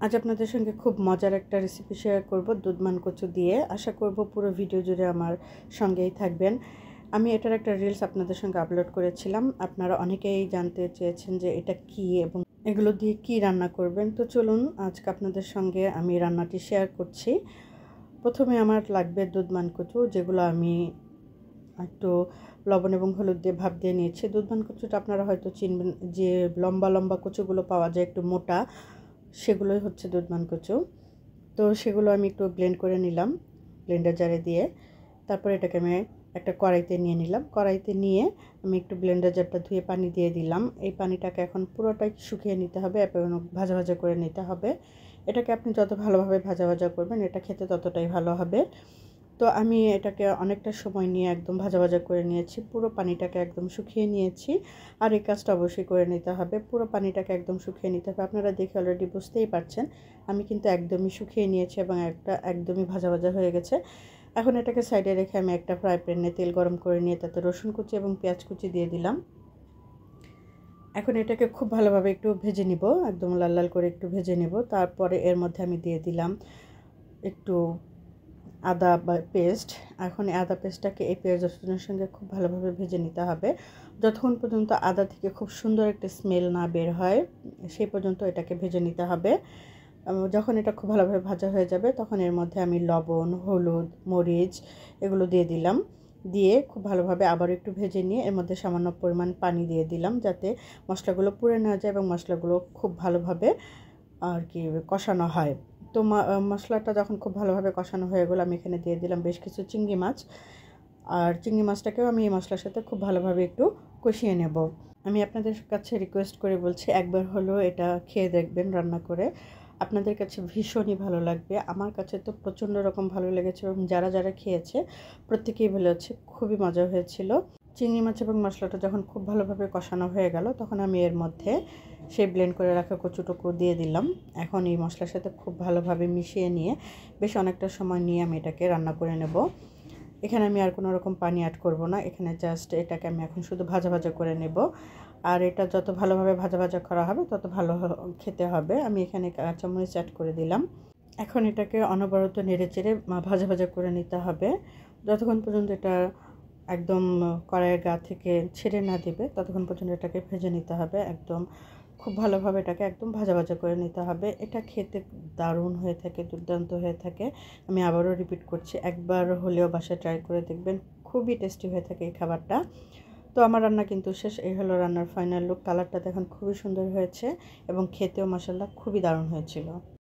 আজ আপনাদের সঙ্গে খুব মজার একটা রেসিপি শেয়ার করব দুধমান কচু দিয়ে। আশা করব পুরো ভিডিও জুড়ে আমার সঙ্গেই থাকবেন। আমি এটার একটা রিলস আপনাদের সঙ্গে আপলোড করেছিলাম। আপনারা অনেকেই জানতে চেয়েছেন যে এটা কী এবং এগুলো দিয়ে কী রান্না করবেন। তো চলুন আজকে আপনাদের সঙ্গে আমি রান্নাটি শেয়ার করছি। প্রথমে আমার লাগবে দুধমান কচু, যেগুলো আমি একটু লবণ এবং হলুদ দিয়ে ভাপ দিয়ে নিয়েছি। দুধমান কচুটা আপনারা হয়তো চিনবেন, যে লম্বা লম্বা কচুগুলো পাওয়া যায় একটু মোটা, সেগুলোই হচ্ছে দুধমান কচু। তো সেগুলো আমি একটু ব্লেন্ড করে নিলাম ব্লেন্ডার জারে দিয়ে। তারপর এটাকে আমি একটা কড়াইতে নিয়ে নিলাম। কড়াইতে নিয়ে আমি একটু ব্লেন্ডার জারটা ধুয়ে পানি দিয়ে দিলাম। এই পানিটাকে এখন পুরোটাই শুকিয়ে নিতে হবে এবং ভাজা ভাজা করে নিতে হবে। এটাকে আপনি যত ভালোভাবে ভাজা ভাজা করবেন এটা খেতে ততটাই ভালো হবে। তো আমি এটাকে অনেকটা সময় নিয়ে একদম ভাজা ভাজা করে নিয়েছি, পুরো পানিটাকে একদম শুকিয়ে নিয়েছি। আর এই কাজটা অবশ্যই করে নিতে হবে, পুরো পানিটাকে একদম শুকিয়ে নিতে হবে। আপনারা দেখে অলরেডি বুঝতেই পারছেন আমি কিন্তু একদমই শুকিয়ে নিয়েছি এবং একদমই ভাজা ভাজা হয়ে গেছে। এখন এটাকে সাইডে রেখে আমি একটা ফ্রাই প্যানে তেল গরম করে নিয়ে তাতে রসুন কুচি এবং পেঁয়াজ কুচি দিয়ে দিলাম। এখন এটাকে খুব ভালোভাবে একটু ভেজে নিব, একদম লাল লাল করে একটু ভেজে নেব। তারপরে এর মধ্যে আমি দিয়ে দিলাম একটু আদা পেস্ট। এখন আদা পেস্টটাকে এই পেঁয়াজ রসুনের সঙ্গে খুব ভালোভাবে ভেজে নিতে হবে, যতক্ষণ পর্যন্ত আদা থেকে খুব সুন্দর একটা স্মেল না বের হয় সেই পর্যন্ত এটাকে ভেজে নিতে হবে। যখন এটা খুব ভালোভাবে ভাজা হয়ে যাবে তখন এর মধ্যে আমি লবণ, হলুদ, মরিচ এগুলো দিয়ে দিলাম। দিয়ে খুব ভালোভাবে আবার একটু ভেজে নিয়ে এর মধ্যে সামান্য পরিমাণ পানি দিয়ে দিলাম, যাতে মশলাগুলো পুড়ে না যায় এবং মশলাগুলো খুব ভালোভাবে আর কি কষানো হয়। তো মশলাটা যখন খুব ভালোভাবে কষানো হয়ে গেল আমি এখানে দিয়ে দিলাম বেশ কিছু চিংড়ি মাছ। আর চিংড়ি মাছটাকেও আমি এই মশলার সাথে খুব ভালোভাবে একটু কষিয়ে নেব। আমি আপনাদের কাছে রিকোয়েস্ট করে বলছি, একবার হলেও এটা খেয়ে দেখবেন রান্না করে, আপনাদের কাছে ভীষণই ভালো লাগবে। আমার কাছে তো প্রচণ্ড রকম ভালো লেগেছে এবং যারা যারা খেয়েছে প্রত্যেকেই বলেছে খুবই মজা হয়েছিল। চিংড়ি মাছ এবং মশলাটা যখন খুব ভালোভাবে কষানো হয়ে গেল তখন আমি এর মধ্যে সেই ব্লেন্ড করে রাখা কচুটুকু দিয়ে দিলাম। এখন এই মশলার সাথে খুব ভালোভাবে মিশিয়ে নিয়ে বেশ অনেকটা সময় নিয়ে আমি এটাকে রান্না করে নেব। এখানে আমি আর কোনো রকম পানি অ্যাড করব না, এখানে জাস্ট এটাকে আমি এখন শুধু ভাজা ভাজা করে নেব। আর এটা যত ভালোভাবে ভাজা ভাজা করা হবে তত ভালো খেতে হবে। আমি এখানে কাঁচামরিচ অ্যাড করে দিলাম। এখন এটাকে অনবরত নেড়ে চেড়ে ভাজা ভাজা করে নিতে হবে, যতক্ষণ পর্যন্ত এটা একদম কড়াইয়ের গা থেকে ছেড়ে না দেবে ততক্ষণ পর্যন্ত এটাকে ভেজে নিতে হবে। একদম খুব ভালোভাবে এটাকে একদম ভাজা ভাজা করে নিতে হবে। এটা খেতে দারুণ হয়ে থাকে, দুর্দান্ত হয়ে থাকে। আমি আবারও রিপিট করছি, একবার হলেও বাসায় ট্রাই করে দেখবেন, খুবই টেস্টি হয়ে থাকে এই খাবারটা। তো আমার রান্না কিন্তু শেষ। এই হলো রান্নার ফাইনাল লুক। কালারটা দেখুন খুবই সুন্দর হয়েছে এবং খেতেও মাশাআল্লাহ খুবই দারুণ হয়েছিল।